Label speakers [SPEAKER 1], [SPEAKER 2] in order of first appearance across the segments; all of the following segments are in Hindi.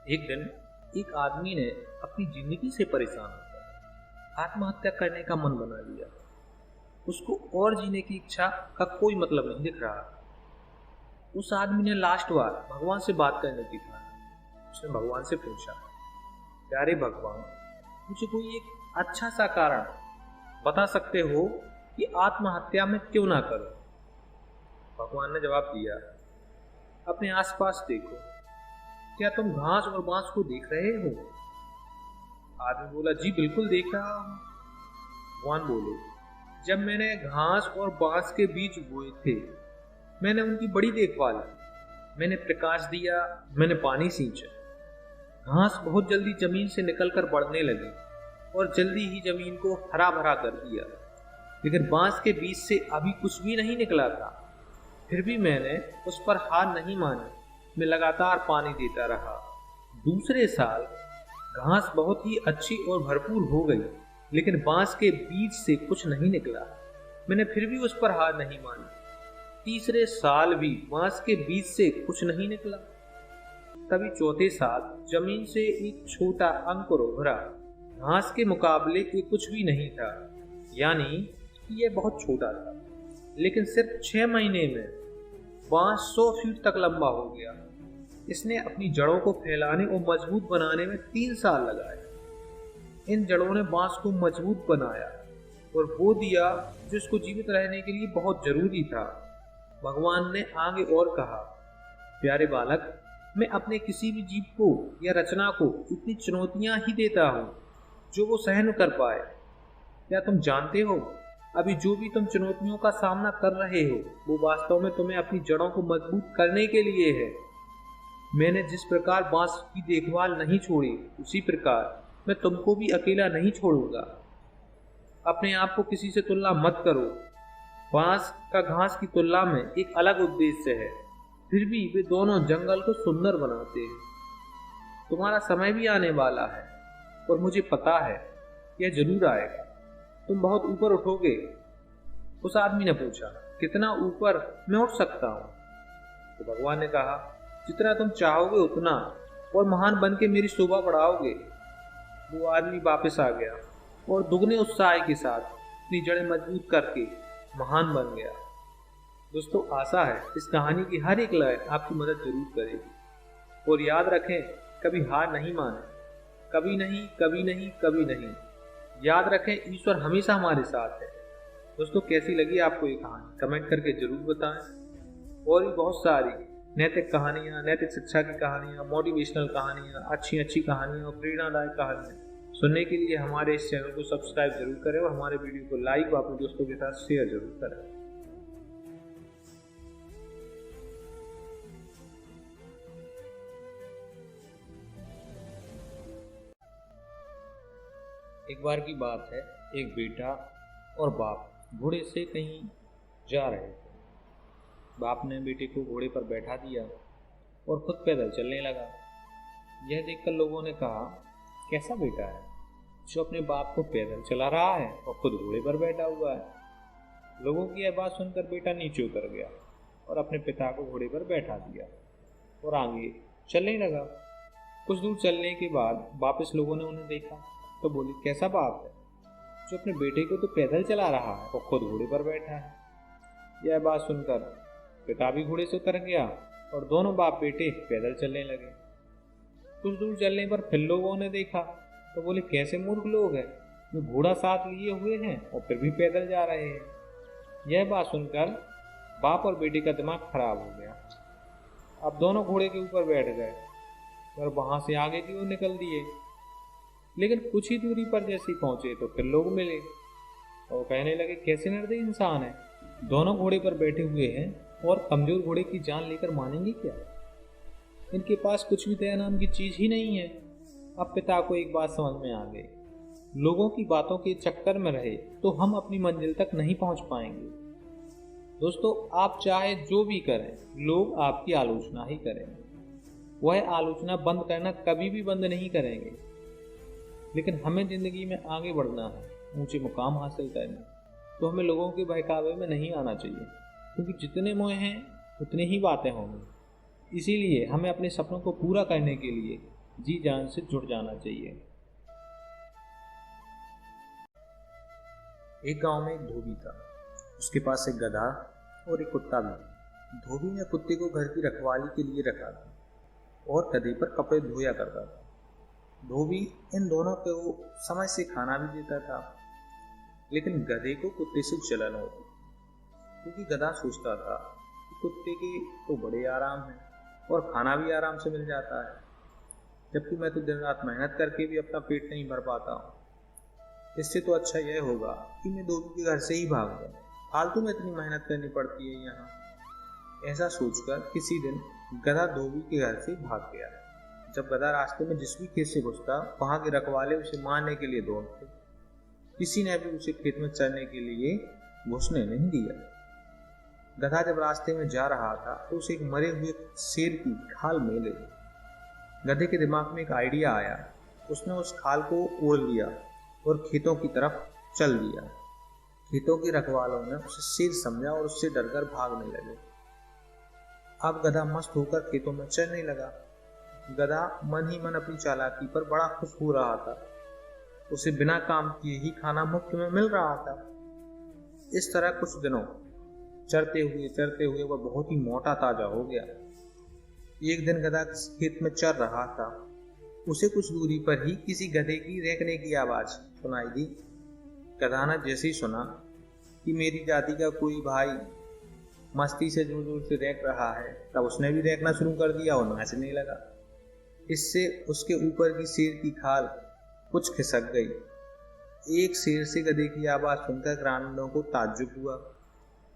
[SPEAKER 1] एक दिन एक आदमी ने अपनी जिंदगी से परेशान होकर आत्महत्या करने का मन बना लिया। उसको और जीने की इच्छा का कोई मतलब नहीं दिख रहा। उस आदमी ने लास्ट बार भगवान से बात करने की ठानी। उसने भगवान से पूछा, प्यारे भगवान, मुझे कोई एक अच्छा सा कारण बता सकते हो कि आत्महत्या में क्यों ना करूं? भगवान ने जवाब दिया, अपने आसपास देखो, क्या तुम घास और बांस को देख रहे हो? आदमी बोला, जी बिल्कुल देख रहा हूं। भगवान बोले, जब मैंने घास और बांस के बीज बोए थे, मैंने उनकी बड़ी देखभाल की। मैंने प्रकाश दिया, मैंने पानी सींचा। घास बहुत जल्दी जमीन से निकलकर बढ़ने लगी और जल्दी ही जमीन को हरा भरा कर दिया। लेकिन बांस के बीज से अभी कुछ भी नहीं निकला था। फिर भी मैंने उस पर हार नहीं मानी। मैं लगातार पानी देता रहा। दूसरे साल घास बहुत ही अच्छी और भरपूर हो गई, लेकिन बांस के बीज से कुछ नहीं निकला। मैंने फिर भी उस पर हार नहीं मानी। तीसरे साल भी बांस के बीज से कुछ नहीं निकला। तभी चौथे साल जमीन से एक छोटा अंकुर उभरा। घास के मुकाबले ये कुछ भी नहीं था, यानी यह बहुत छोटा था। लेकिन सिर्फ 6 महीने में बांस 100 फीट तक लंबा हो गया। इसने अपनी जड़ों को फैलाने और मजबूत बनाने में 3 साल लगाए। इन जड़ों ने बांस को मजबूत बनाया और वो दिया जो इसको जीवित रहने के लिए बहुत जरूरी था। भगवान ने आगे और कहा, प्यारे बालक, मैं अपने किसी भी जीव को या रचना को इतनी चुनौतियां ही देता हूँ जो वो सहन कर पाए। क्या तुम जानते हो, अभी जो भी तुम चुनौतियों का सामना कर रहे हो, वो वास्तव में तुम्हें अपनी जड़ों को मजबूत करने के लिए है। मैंने जिस प्रकार बांस की देखभाल नहीं छोड़ी, उसी प्रकार मैं तुमको भी अकेला नहीं छोड़ूंगा। अपने आप को किसी से तुलना मत करो। बांस का घास की तुलना में एक अलग उद्देश्य है, फिर भी वे दोनों जंगल को सुंदर बनाते हैं। तुम्हारा समय भी आने वाला है और मुझे पता है यह जरूर आएगा। तुम बहुत ऊपर उठोगे। उस आदमी ने पूछा, कितना ऊपर मैं उठ सकता हूँ? तो भगवान ने कहा, जितना तुम चाहोगे उतना, और महान बन के मेरी शोभा बढ़ाओगे। वो आदमी वापस आ गया और दुगने उत्साह के साथ अपनी जड़ें मजबूत करके महान बन गया। दोस्तों, आशा है इस कहानी की हर एक लाइन आपकी मदद जरूर करेगी। और याद रखें, कभी हार नहीं माने। कभी नहीं, कभी नहीं, कभी नहीं। याद रखें, ईश्वर हमेशा हमारे साथ है। दोस्तों, कैसी लगी आपको ये कहानी? कमेंट करके जरूर बताएं। और भी बहुत सारी नैतिक कहानियाँ, नैतिक शिक्षा की कहानियाँ, मोटिवेशनल कहानियाँ, अच्छी अच्छी कहानियाँ और प्रेरणादायक कहानियाँ सुनने के लिए हमारे इस चैनल को सब्सक्राइब जरूर करें और हमारे वीडियो को लाइक और अपने दोस्तों के साथ शेयर जरूर करें। एक बार की बात है, एक बेटा और बाप घोड़े से कहीं जा रहे थे। बाप ने बेटे को घोड़े पर बैठा दिया और खुद पैदल चलने लगा। यह देखकर लोगों ने कहा, कैसा बेटा है जो अपने बाप को पैदल चला रहा है और खुद घोड़े पर बैठा हुआ है। लोगों की यह बात सुनकर बेटा नीचे उतर गया और अपने पिता को घोड़े पर बैठा दिया और आगे चलने लगा। कुछ दूर चलने के बाद वापस लोगों ने उन्हें देखा तो बोले, कैसा बाप है जो अपने बेटे को तो पैदल चला रहा है और खुद घोड़े पर बैठा है। यह बात सुनकर पिता भी घोड़े से उतर गया और दोनों बाप बेटे पैदल चलने लगे। कुछ दूर चलने पर फिर लोगों ने देखा तो बोले, कैसे मूर्ख लोग हैं जो घोड़ा साथ लिए हुए हैं और फिर भी पैदल जा रहे हैं। यह बात सुनकर बाप और बेटे का दिमाग खराब हो गया। अब दोनों घोड़े के ऊपर बैठ गए और वहां से आगे की ओर निकल दिए। लेकिन कुछ ही दूरी पर जैसे ही पहुंचे तो फिर लोग मिले और कहने लगे, कैसे निर्दयी इंसान है, दोनों घोड़े पर बैठे हुए हैं और कमजोर घोड़े की जान लेकर मानेंगे क्या? इनके पास कुछ भी दया नाम की चीज ही नहीं है। अब पिता को एक बात समझ में आ गई, लोगों की बातों के चक्कर में रहे तो हम अपनी मंजिल तक नहीं पहुंच पाएंगे। दोस्तों, आप चाहे जो भी करें, लोग आपकी आलोचना ही करेंगे। वह आलोचना बंद करना कभी भी बंद नहीं करेंगे। लेकिन हमें जिंदगी में आगे बढ़ना है, ऊंचे मुकाम हासिल करना, तो हमें लोगों के बहकावे में नहीं आना चाहिए, क्योंकि जितने मोह हैं उतनी ही बातें होंगी। इसीलिए हमें अपने सपनों को पूरा करने के लिए जी जान से जुड़ जाना चाहिए। एक गांव में एक धोबी था। उसके पास एक गधा और एक कुत्ता भी। धोबी ने कुत्ते को घर की रखवाली के लिए रखा था और गधे पर कपड़े धोया करता था। धोबी इन दोनों को समय से खाना भी देता था, लेकिन गधे को कुत्ते से जलन होती, क्योंकि गधा सोचता था कि कुत्ते के तो बड़े आराम है और खाना भी आराम से मिल जाता है, जबकि मैं तो दिन रात मेहनत करके भी अपना पेट नहीं भर पाता हूँ। इससे तो अच्छा यह होगा कि मैं धोबी के घर से ही भाग जाऊँ, फालतू में इतनी मेहनत करनी पड़ती है यहाँ। ऐसा सोचकर किसी दिन गधा धोबी के घर से भाग गया। जब गधा रास्ते में जिस भी खेत से घुसता, वहां के रखवाले उसे मारने के लिए दौड़ते। किसी ने भी उसे खेत में चरने के लिए घुसने नहीं दिया। गधा जब रास्ते में जा रहा था तो उसे एक मरे हुए शेर की खाल मिल गई। गधे के दिमाग में एक आइडिया आया। उसने उस खाल को ओढ़ लिया और खेतों की तरफ चल दिया। खेतों के रखवालों ने उसे शेर समझा और उससे डरकर भागने लगे। अब गधा मस्त होकर खेतों में चरने लगा। गधा मन ही मन अपनी चालाकी पर बड़ा खुश हो रहा था। उसे बिना काम किए ही खाना मुफ्त में मिल रहा था। इस तरह कुछ दिनों चरते हुए वह बहुत ही मोटा ताजा हो गया। एक दिन गधा खेत में चर रहा था। उसे कुछ दूरी पर ही किसी गधे की रेंकने की आवाज सुनाई दी। गधा ने जैसे ही सुना कि मेरी जाति का कोई भाई मस्ती से जोर जोर से रेंक रहा है, तब उसने भी रेंकना शुरू कर दिया और नाचने लगा। इससे उसके ऊपर की शेर की खाल कुछ खिसक गई। एक शेर से गधे की आवाज सुनकर ग्रामीणों को ताज्जुब हुआ,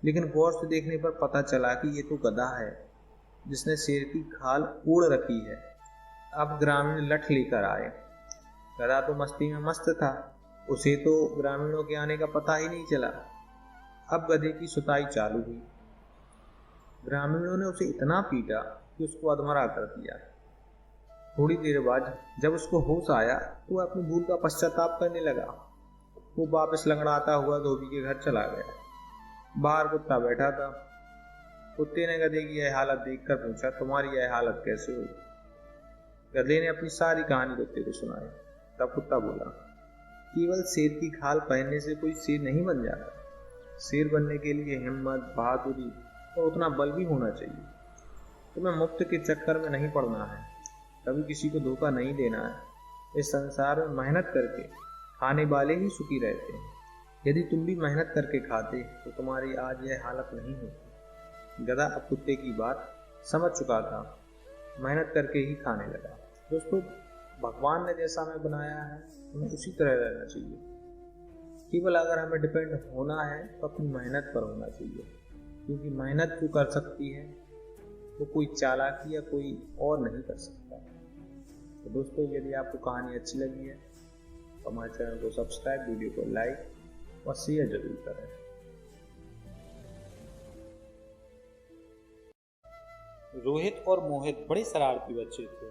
[SPEAKER 1] लेकिन गौर से देखने पर पता चला कि ये तो गधा है जिसने शेर की खाल ओढ़ रखी है। अब ग्रामीण लठ लेकर आए। गधा तो मस्ती में मस्त था, उसे तो ग्रामीणों के आने का पता ही नहीं चला। अब गधे की सुताई चालू हुई। ग्रामीणों ने उसे इतना पीटा कि उसको अधमरा कर दिया। थोड़ी देर बाद जब उसको होश आया तो वह अपनी भूल का पश्चाताप करने लगा। वो वापस लंगड़ाता हुआ धोबी के घर चला गया। बाहर कुत्ता बैठा था। कुत्ते ने गधे की यह हालत देखकर पूछा, तुम्हारी यह हालत कैसे हुई? गधे ने अपनी सारी कहानी कुत्ते को सुनाई। तब कुत्ता बोला, केवल शेर की खाल पहनने से कोई शेर नहीं बन जाता। शेर बनने के लिए हिम्मत, बहादुरी और उतना बल भी होना चाहिए। तुम्हें मुफ्त के चक्कर में नहीं पड़ना है, कभी किसी को धोखा नहीं देना है। इस संसार में मेहनत करके खाने वाले ही सुखी रहते हैं। यदि तुम भी मेहनत करके खाते तो तुम्हारी आज यह हालत नहीं होती। गधा अब कुत्ते की बात समझ चुका था, मेहनत करके ही खाने लगा। दोस्तों, भगवान ने जैसा हमें बनाया है हमें उसी तरह रहना चाहिए। केवल अगर हमें डिपेंड होना है तो अपनी मेहनत पर होना चाहिए, क्योंकि मेहनत जो कर सकती है वो कोई चालाकी या कोई और नहीं कर सकता। तो दोस्तों, यदि आपको कहानी अच्छी लगी है तो हमारे चैनल को सब्सक्राइब, वीडियो को लाइक और शेयर जरूर करें।
[SPEAKER 2] रोहित और मोहित बड़े शरारती बच्चे थे।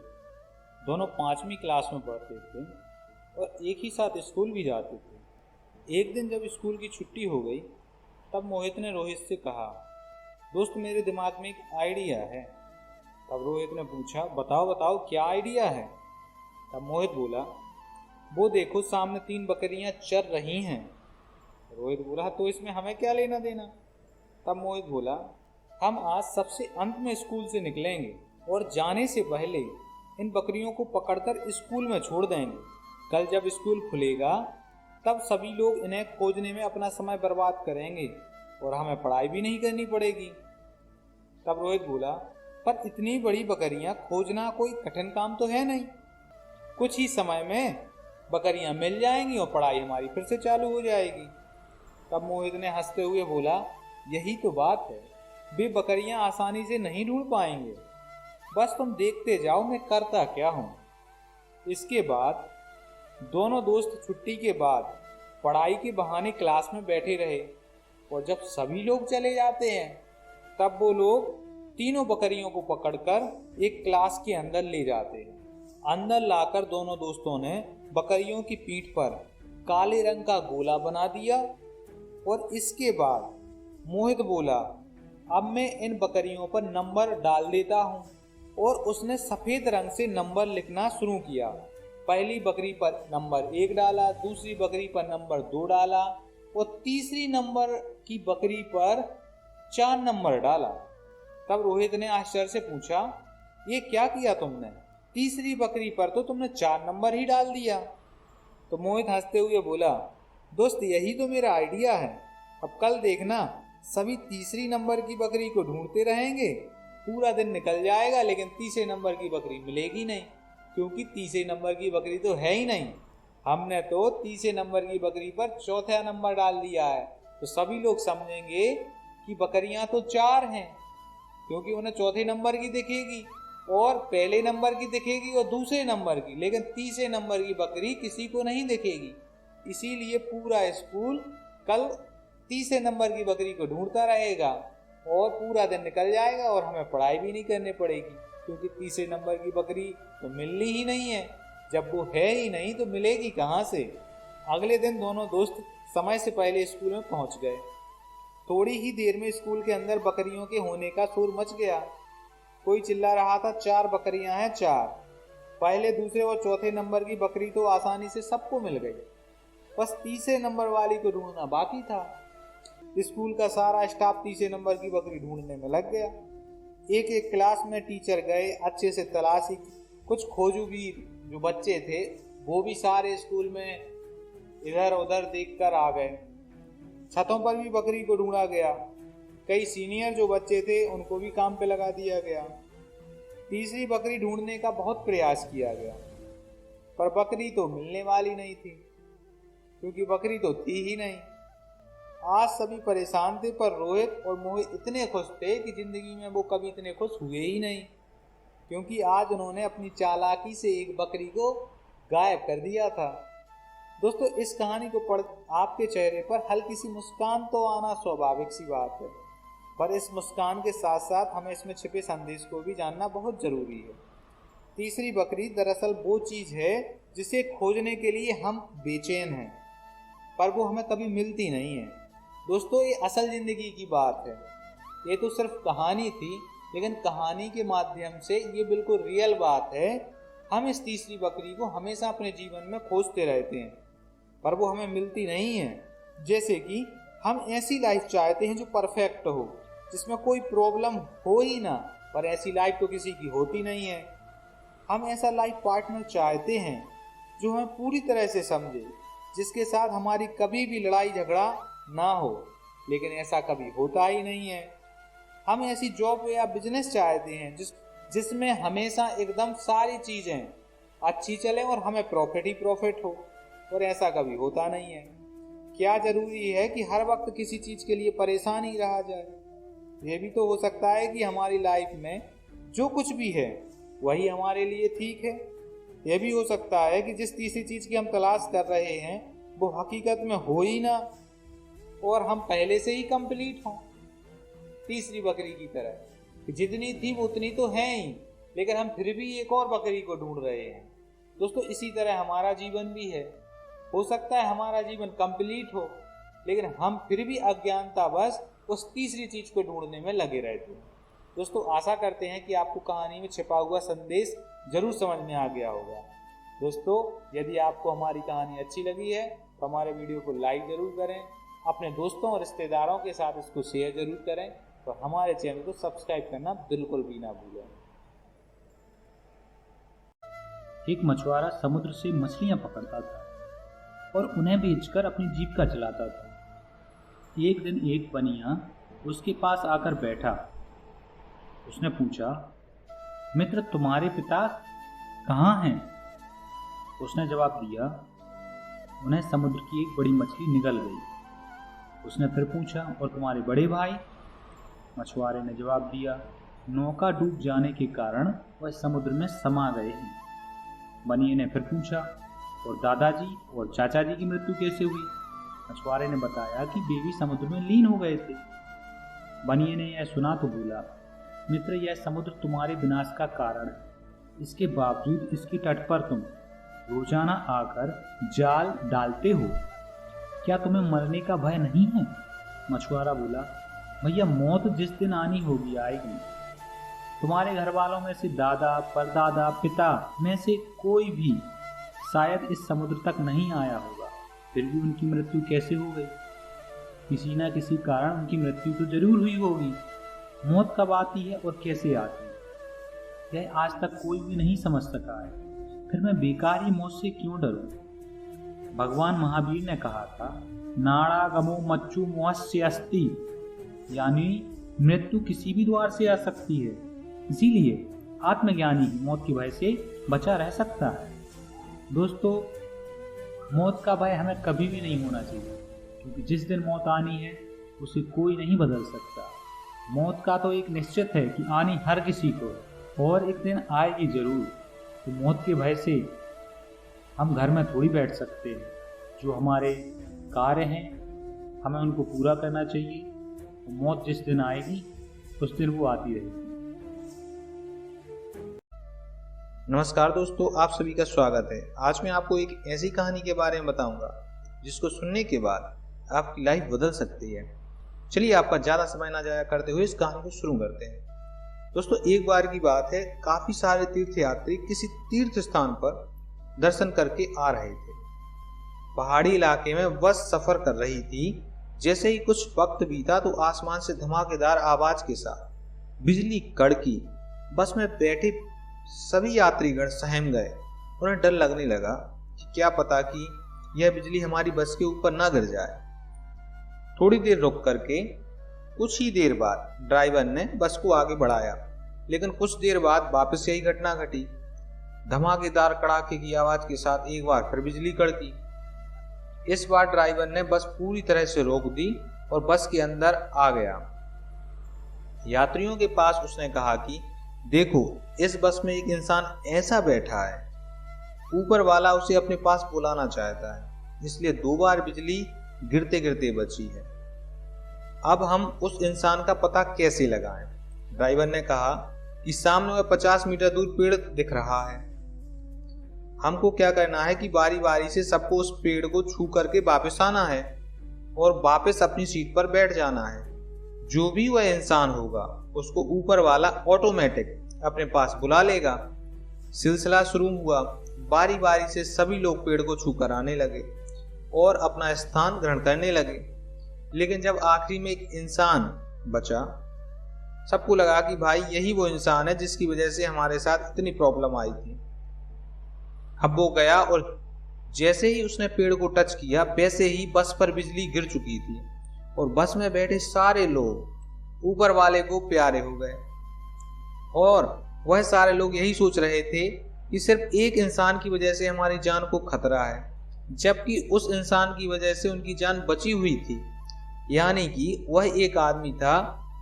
[SPEAKER 2] दोनों 5वीं क्लास में पढ़ते थे और एक ही साथ स्कूल भी जाते थे। एक दिन जब स्कूल की छुट्टी हो गई तब मोहित ने रोहित से कहा, दोस्त मेरे दिमाग में एक आइडिया है। तब रोहित ने पूछा, बताओ बताओ क्या आइडिया है? तब मोहित बोला, वो देखो सामने 3 बकरियां चर रही हैं। रोहित बोला, तो इसमें हमें क्या लेना देना? तब मोहित बोला, हम आज सबसे अंत में स्कूल से निकलेंगे और जाने से पहले इन बकरियों को पकड़कर स्कूल में छोड़ देंगे। कल जब स्कूल खुलेगा तब सभी लोग इन्हें खोजने में अपना समय बर्बाद करेंगे और हमें पढ़ाई भी नहीं करनी पड़ेगी। तब रोहित बोला, पर इतनी बड़ी बकरियां खोजना कोई कठिन काम तो है नहीं। कुछ ही समय में बकरियां मिल जाएंगी और पढ़ाई हमारी फिर से चालू हो जाएगी। तब मोहित ने हंसते हुए बोला, यही तो बात है, वे बकरियां आसानी से नहीं ढूंढ पाएंगे। बस तुम देखते जाओ मैं करता क्या हूँ। इसके बाद दोनों दोस्त छुट्टी के बाद पढ़ाई के बहाने क्लास में बैठे रहे और जब सभी लोग चले जाते हैं तब वो लोग तीनों बकरियों को पकड़कर एक क्लास के अंदर ले जाते हैं। अंदर लाकर दोनों दोस्तों ने बकरियों की पीठ पर काले रंग का गोला बना दिया और इसके बाद मोहित बोला, अब मैं इन बकरियों पर नंबर डाल देता हूँ और उसने सफेद रंग से नंबर लिखना शुरू किया। पहली बकरी पर नंबर 1 डाला, दूसरी बकरी पर नंबर 2 डाला और तीसरी नंबर की बकरी पर 4 नंबर डाला। तब रोहित ने आश्चर्य से पूछा, ये क्या किया तुमने? तीसरी बकरी पर तो तुमने 4 नंबर ही डाल दिया। तो मोहित हंसते हुए बोला, दोस्त यही तो मेरा आइडिया है। अब कल देखना, सभी तीसरी नंबर की बकरी को ढूंढते रहेंगे। पूरा दिन निकल जाएगा लेकिन तीसरे नंबर की बकरी मिलेगी नहीं, क्योंकि तीसरे नंबर की बकरी तो है ही नहीं। हमने तो तीसरे नंबर की बकरी पर चौथा नंबर डाल दिया है। तो सभी लोग समझेंगे कि बकरियां तो 4 हैं, क्योंकि उन्हें चौथे नंबर की दिखेगी और पहले नंबर की दिखेगी और दूसरे नंबर की, लेकिन तीसरे नंबर की बकरी किसी को नहीं दिखेगी। इसीलिए पूरा स्कूल कल तीसरे नंबर की बकरी को ढूंढता रहेगा और पूरा दिन निकल जाएगा और हमें पढ़ाई भी नहीं करनी पड़ेगी, क्योंकि तीसरे नंबर की बकरी तो मिलनी ही नहीं है। जब वो है ही नहीं तो मिलेगी कहाँ से? अगले दिन दोनों दोस्त समय से पहले स्कूल में पहुंच गए। थोड़ी ही देर में स्कूल के अंदर बकरियों के होने का शोर मच गया। कोई चिल्ला रहा था, 4 बकरियां हैं, 4। पहले, दूसरे और चौथे नंबर की बकरी तो आसानी से सबको मिल गई, बस तीसरे नंबर वाली को ढूंढना बाकी था। स्कूल का सारा स्टाफ तीसरे नंबर की बकरी ढूंढने में लग गया। एक एक क्लास में टीचर गए, अच्छे से तलाशी। कुछ खोजूबीर जो बच्चे थे वो भी सारे स्कूल में इधर उधर देखकर आ गए। छतों पर भी बकरी को ढूंढा गया। कई सीनियर जो बच्चे थे उनको भी काम पे लगा दिया गया। तीसरी बकरी ढूंढने का बहुत प्रयास किया गया, पर बकरी तो मिलने वाली नहीं थी, क्योंकि बकरी तो थी ही नहीं। आज सभी परेशान थे, पर रोहित और मोहित इतने खुश थे कि जिंदगी में वो कभी इतने खुश हुए ही नहीं, क्योंकि आज उन्होंने अपनी चालाकी से एक बकरी को गायब कर दिया था। दोस्तों, इस कहानी को पढ़ आपके चेहरे पर हल्की सी मुस्कान तो आना स्वाभाविक सी बात है, पर इस मुस्कान के साथ साथ हमें इसमें छिपे संदेश को भी जानना बहुत जरूरी है। तीसरी बकरी दरअसल वो चीज है जिसे खोजने के लिए हम बेचैन हैं, पर वो हमें कभी मिलती नहीं है। दोस्तों, ये असल जिंदगी की बात है। ये तो सिर्फ कहानी थी, लेकिन कहानी के माध्यम से ये बिल्कुल रियल बात है। हम इस तीसरी बकरी को हमेशा अपने जीवन में खोजते रहते हैं, पर वो हमें मिलती नहीं है। जैसे कि हम ऐसी लाइफ चाहते हैं जो परफेक्ट हो, जिसमें कोई प्रॉब्लम हो ही ना, पर ऐसी लाइफ तो किसी की होती नहीं है। हम ऐसा लाइफ पार्टनर चाहते हैं जो हमें पूरी तरह से समझे, जिसके साथ हमारी कभी भी लड़ाई झगड़ा ना हो, लेकिन ऐसा कभी होता ही नहीं है। हम ऐसी जॉब या बिजनेस चाहते हैं जिसमें हमेशा एकदम सारी चीज़ें अच्छी चले और हमें प्रॉफिट ही प्रॉफिट हो, और ऐसा कभी होता नहीं है। क्या जरूरी है कि हर वक्त किसी चीज़ के लिए परेशान ही रहा जाए? ये भी तो हो सकता है कि हमारी लाइफ में जो कुछ भी है वही हमारे लिए ठीक है। यह भी हो सकता है कि जिस तीसरी चीज़ की हम तलाश कर रहे हैं वो हकीकत में हो ही ना, और हम पहले से ही कंप्लीट हों, तीसरी बकरी की तरह। जितनी थी वो उतनी तो है ही, लेकिन हम फिर भी एक और बकरी को ढूंढ रहे हैं। दोस्तों, इसी तरह हमारा जीवन भी है। हो सकता है हमारा जीवन कंप्लीट हो, लेकिन हम फिर भी अज्ञानतावश उस तीसरी चीज को ढूंढने में लगे रहते हैं। दोस्तों, आशा करते हैं कि आपको कहानी में छिपा हुआ संदेश जरूर समझ में आ गया होगा। दोस्तों, यदि आपको हमारी कहानी अच्छी लगी है तो हमारे वीडियो को लाइक जरूर करें, अपने दोस्तों और रिश्तेदारों के साथ इसको शेयर जरूर करें, और हमारे चैनल को सब्सक्राइब करना बिल्कुल भी ना भूलें।
[SPEAKER 1] एक मछुआरा समुद्र से मछलियां पकड़ता था और उन्हें बेचकर अपनी जीविका चलाता था। एक दिन एक बनिया उसके पास आकर बैठा। उसने पूछा, मित्र, तुम्हारे पिता कहाँ हैं? उसने जवाब दिया, उन्हें समुद्र की एक बड़ी मछली निगल गई। उसने फिर पूछा, और तुम्हारे बड़े भाई? मछुआरे ने जवाब दिया, नौका डूब जाने के कारण वह समुद्र में समा गए हैं। बनिए ने फिर पूछा, और दादाजी और चाचा जी की मृत्यु कैसे हुई? मछुआरे ने बताया कि वे भी समुद्र में लीन हो गए थे। बनिए ने यह सुना तो बोला, मित्र, यह समुद्र तुम्हारे विनाश का कारण है। इसके बावजूद इसके तट पर तुम रोजाना आकर जाल डालते हो। क्या तुम्हें मरने का भय नहीं है? मछुआरा बोला, भैया, मौत जिस दिन आनी होगी आएगी।
[SPEAKER 2] तुम्हारे घर वालों में से दादा, परदादा, पिता में से कोई भी शायद इस समुद्र तक नहीं आया होगा, फिर भी उनकी मृत्यु कैसे हो गई? किसी न किसी कारण उनकी मृत्यु तो जरूर हुई होगी। मौत कब आती है और कैसे आती है, यह आज तक कोई भी नहीं समझ सका है। फिर मैं बेकार ही मौत से क्यों डरूं? भगवान महावीर ने कहा था, नाड़ागमो मच्चु मोहस्य अस्ति, यानी मृत्यु किसी भी द्वार से आ सकती है। इसीलिए आत्मज्ञानी ही मौत के भय से बचा रह सकता है। दोस्तों, मौत का भय हमें कभी भी नहीं होना चाहिए, क्योंकि जिस दिन मौत आनी है उसे कोई नहीं बदल सकता। मौत का तो एक निश्चित है कि आनी हर किसी को, और एक दिन आएगी जरूर। तो मौत के भय से हम घर में थोड़ी बैठ सकते हैं। जो हमारे कार्य हैं हमें उनको पूरा करना चाहिए। तो मौत जिस दिन आएगी उस दिन वो आती रहेगी।
[SPEAKER 1] नमस्कार दोस्तों, आप सभी का स्वागत है। आज मैं आपको एक ऐसी कहानी के बारे में बताऊंगा जिसको सुनने के बाद आपकी लाइफ बदल सकती है। चलिए आपका ज़्यादा समय ना जाया करते हुए इस कहानी को शुरू करते हैं। दोस्तों, एक बार की बात है, काफ़ी सारे तीर्थयात्री किसी तीर्थ स्थान पर दर्शन करके आ रहे थे। पहाड़ी इलाके में बस सफ़र कर रही थी। जैसे ही कुछ वक्त बीता तो आसमान से धमाकेदार आवाज़ के साथ बिजली कड़की। बस में बैठे सभी यात्रीगण सहम गए। उन्हें डर लगने लगा कि क्या पता कि यह बिजली हमारी बस के ऊपर ना गिर जाए। थोड़ी देर रुक करके कुछ ही देर बाद ड्राइवर ने बस को आगे बढ़ाया, लेकिन कुछ देर बाद वापस यही घटना घटी। धमाकेदार कड़ाके की आवाज के साथ एक बार फिर बिजली कड़की। इस बार ड्राइवर ने बस पूरी तरह से रोक दी और बस के अंदर आ गया। यात्रियों के पास उसने कहा कि देखो, इस बस में एक इंसान ऐसा बैठा है, ऊपर वाला उसे अपने पास बुलाना चाहता है, इसलिए 2 बार बिजली गिरते गिरते बची है। अब हम उस इंसान का पता कैसे लगाएं? ड्राइवर ने कहा कि सामने में 50 मीटर दूर पेड़ दिख रहा है। हमको क्या करना है कि बारी बारी से सबको उस पेड़ को छू करके वापस आना है और वापस अपनी सीट पर बैठ जाना है। जो भी वह इंसान होगा उसको ऊपर वाला ऑटोमेटिक अपने पास बुला लेगा। सिलसिला शुरू हुआ। बारी बारी से सभी लोग पेड़ को छू कर आने लगे और अपना स्थान ग्रहण करने लगे। लेकिन जब आखिरी में एक इंसान बचा, सबको लगा कि भाई यही वो इंसान है जिसकी वजह से हमारे साथ इतनी प्रॉब्लम आई थी। अब वो गया और जैसे ही उसने पेड़ को टच किया वैसे ही बस पर बिजली गिर चुकी थी और बस में बैठे सारे लोग ऊपर वाले को प्यारे हो गए। और वह सारे लोग यही सोच रहे थे कि सिर्फ एक इंसान की वजह से हमारी जान को खतरा है, जबकि उस इंसान की वजह से उनकी जान बची हुई थी। यानी कि वह एक आदमी था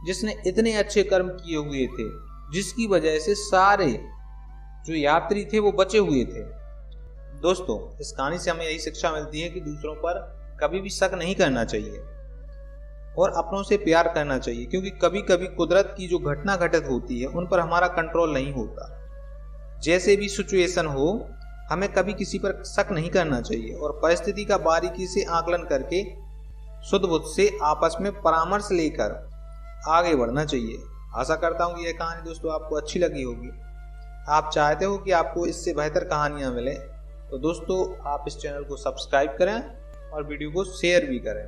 [SPEAKER 1] जिसने इतने अच्छे कर्म किए हुए थे, जिसकी वजह से सारे जो यात्री थे वो बचे हुए थे। दोस्तों, इस कहानी से हमें यही शिक्षा मिलती है कि दूसरों पर कभी भी शक नहीं करना चाहिए और अपनों से प्यार करना चाहिए, क्योंकि कभी कभी कुदरत की जो घटना घटित होती है उन पर हमारा कंट्रोल नहीं होता। जैसे भी सिचुएशन हो, हमें कभी किसी पर शक नहीं करना चाहिए और परिस्थिति का बारीकी से आकलन करके शुद्ध बुद्ध से आपस में परामर्श लेकर आगे बढ़ना चाहिए। आशा करता हूँ यह कहानी दोस्तों आपको अच्छी लगी होगी। आप चाहते हो कि आपको इससे बेहतर कहानियाँ मिले, तो दोस्तों आप इस चैनल को सब्सक्राइब करें और वीडियो को शेयर भी करें।